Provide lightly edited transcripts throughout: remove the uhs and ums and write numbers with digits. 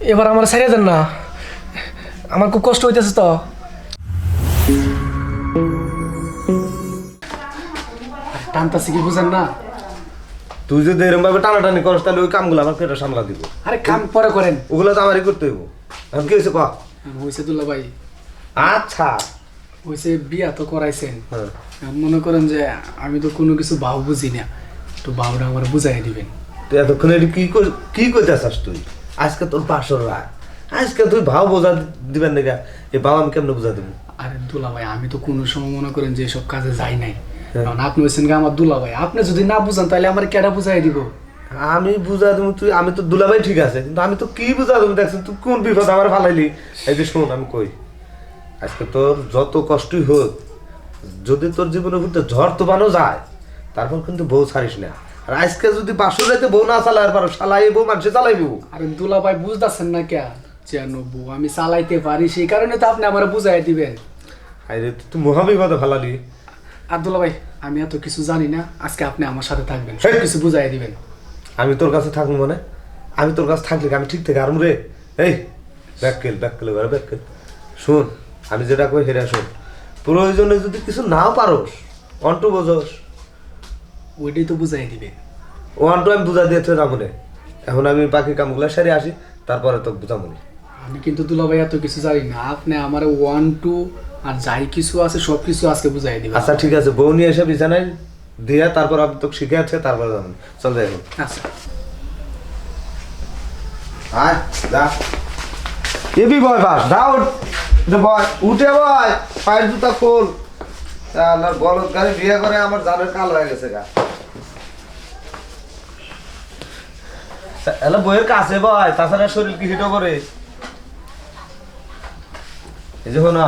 এবার আমার ছেড়ে দেন না, আমার খুব কষ্ট হইতেছে তো। টানতাছি কি বুঝেন না? তুই যদি এরকম ভাবে টানাটানি করস তাহলে ওই কামগুলো আমার পেটে সামলা দিব। আরে কাম পরে করেন, ওগুলো তো আমারই করতে হইব। এখন কি হয়েছে ক? হয়েছে দুলা ভাই, আচ্ছা হয়েছে বিয়া তো করাইছেন। হ্যাঁ। এখন মনে করেন যে আমি তো কোনো কিছু ভাব বুঝি না, একটু ভাবটা আমার বুঝাই দিবেন। তুই এতক্ষণ কি করতে চাস তুই? আজকে তোর বাসর রাত, আজকে তুই ভাও বোঝা দিবেন না, এই ভাও আমি কেমনে বুঝা দেবো? আরে দুলা ভাই, আমি তো কোনো সময় মনে করেন যে সব কাজে যাই নাই। কারণ আপনি হয়েছেন আমার দুলা ভাই, আপনি যদি না বুঝান তাহলে আমার কেডা বুঝাই দিব? আমি বুঝা দেবো তুই, আমি তো দুলাভাই ঠিক আছে, কিন্তু আমি তো কি বুঝা দেবো? দেখছেন তুই কোন বিপদ আমার ফালাইলি। এই যে শোন, আমি কই আজকে তোর যত কষ্টই হোক, যদি তোর জীবনের ভিতরে ঝড় তোফানও যায়, তারপর কিন্তু বউ ছাড়িস না। আর আজকে যদি বাসর রাইতে বউ না চালায় পারো, শালাই বউ মানুষে চালাইবো। আরে দুলা ভাই বুঝতেছেন না কে যেন বউ আমি চালাইতে পারি, সেই কারণে তো আপনি আমার বুঝাই দিবেন। আরে তুই মহাবিপদে ফালালি। আর দুলা ভাই, আমি এত কিছু জানি না, আজকে আপনি আমার সাথে থাকবেন, সব কিছু বুঝাই দিবেন। আমি তোর কাছে থাকবো মানে? আমি তোর কাছে থাকলে কি আমি ঠিক থেকে আরম রে? এই ব্যাককেল শোন, আমি যেটা কই হেরা শোন। প্রয়োজনে যদি কিছু নাও পারোস, অন্টু বোঝোস, ওইটাই তো বুঝাই দিবেন। ও অন্টু আমি বুঝা দিয়েছে যাবো না। এখন আমি বাকি কামগুলো সেরে আসি, তারপরে তোকে বুঝাবো না। আমি কিন্তু দুলা ভাই এত কিছু জানি না, আপনি আমার 1 2 আর যাই কিছু আছে সব কিছু আজকে বুঝাই দিবেন। আচ্ছা ঠিক আছে, বউ নিয়ে এসে বিছানায় দিয়া তারপর আমি তোকে শিখে আছে, তারপরে যাবেন। চল যাই এখন। আচ্ছা আয় যা, এবি ভয় পাস, যাও ভয় উঠে ভয়, পায়ের জুতা খোল। আল্লাহর বলদ গাড়ি বিয়ে করে আমার জানের কাল হয়ে গেছে গা। এলা বইয়ের কাছে ভয়, তাছাড়া শরীর কি হিটও করে। এই যে না,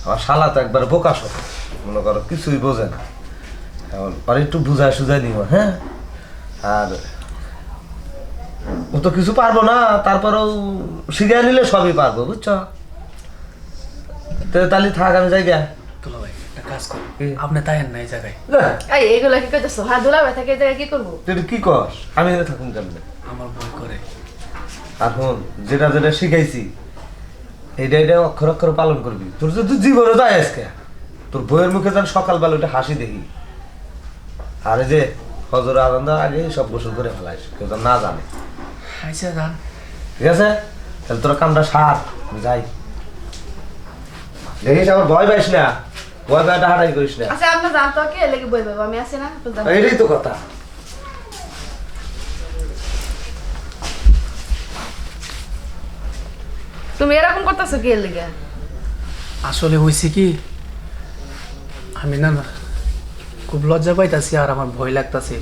আমার শালা তো একবার বোকা সব, মনে করো কিছুই বোঝে না। এখন আর একটু বুঝায় সুঝাই দিব, হ্যাঁ। আর ও তো কিছু পারবো না, তারপরেও শিখে নিলে সবই পারবো, বুঝছো? তাহলে থাক, আমি যাই গা। দুলা ভাই একটা কাজ করুন, আপনি তাই না এই জায়গায়। এই এইগুলা কি করতেছো? হ্যাঁ দুলা ভাই থাকে এই জায়গায় কি করবো? তুই কি কর? আমি এখানে থাকুন কেমনে? আমার ভয় করে। এখন যেটা যেটা শিখাইছি এইটা অক্ষর অক্ষর পালন করবি। তোর যদি জীবনে যায় আজকে, তোর বইয়ের মুখে যেন সকালবেলা ওটা হাসি দেখি। আর এই যে হজর আজান দেওয়ার আগে সব গোসল করে ফেলাইস, কেউ যেন না জানে। আচ্ছা যান। ঠিক আছে, তাহলে তোরা কামটা সার, আমি যাই। দেখিস আমার ভয় পাইস না, ভয় পাইটা হাঁটাই করিস না। আচ্ছা আপনি জান তো, কে লেগে বই পাবো? আমি আছি না, আপনি যান। এটাই তো কথা। তুমি এরকম করতেছো কে লেগে? আসলে হয়েছে কি, আমি না না খুব লজ্জা পাইতাছি আর আমার ভয় লাগতাছে,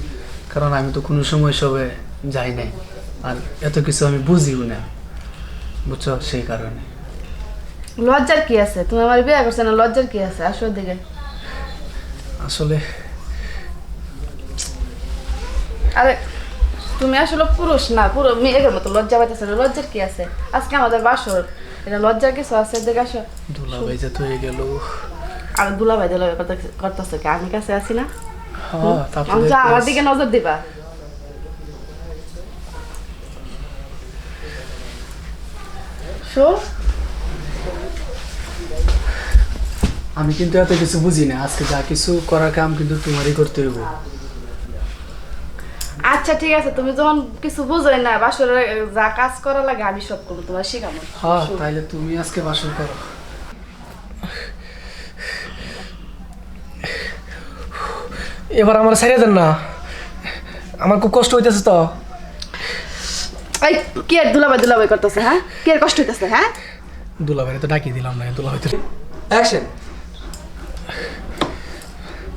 কারণ আমি তো কোনো সময় সবে যাই নাই আর এত কিছু আমি বুঝিও না, বুঝছো? সেই কারণে। লজ্জার কি আছে? তুমি আমার বিয়ে করছো না, লজ্জার কি আছে? আসো দিকে। আসলে আরে তুমি আসলে পুরুষ না, পুরো মেয়ের মতো লজ্জা পাইতেছো। লজ্জার কি আছে? আজকে আমাদের বাসর, এটা লজ্জার কিছু আছে? দিকে আসো। দুলা ভাই যে তো হয়ে গেল। আর দুলা ভাই করতেছো কি? আমি কাছে আছি না, হ্যাঁ, তারপরে যা আমার দিকে নজর দিবা। শো, আমি কিন্তু এত কিছু বুঝি না, আজকে যা কিছু করার কাম কিন্তু তোমারই করতে হইব। আচ্ছা ঠিক আছে, তুমি যখন কিছু বুঝোই না, বাসরে যা কাজ করা লাগে আমি সব করবো, তোমার শিখাবো। হ্যাঁ, তাইলে তুমি আজকে বাসন করো। এবার আমার ছেড়ে দেন না, আমার খুব কষ্ট হইতেছে তো। এই কি আর দুলাভাই করতেছে? হ্যাঁ, কি আর কষ্ট হইতেছে? হ্যাঁ, দুলাভাই তো ডাকি দিলাম না, দুলাভাই তো অ্যাকশন।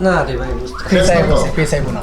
না রে ভাই, বুঝতে পেছাইবো না।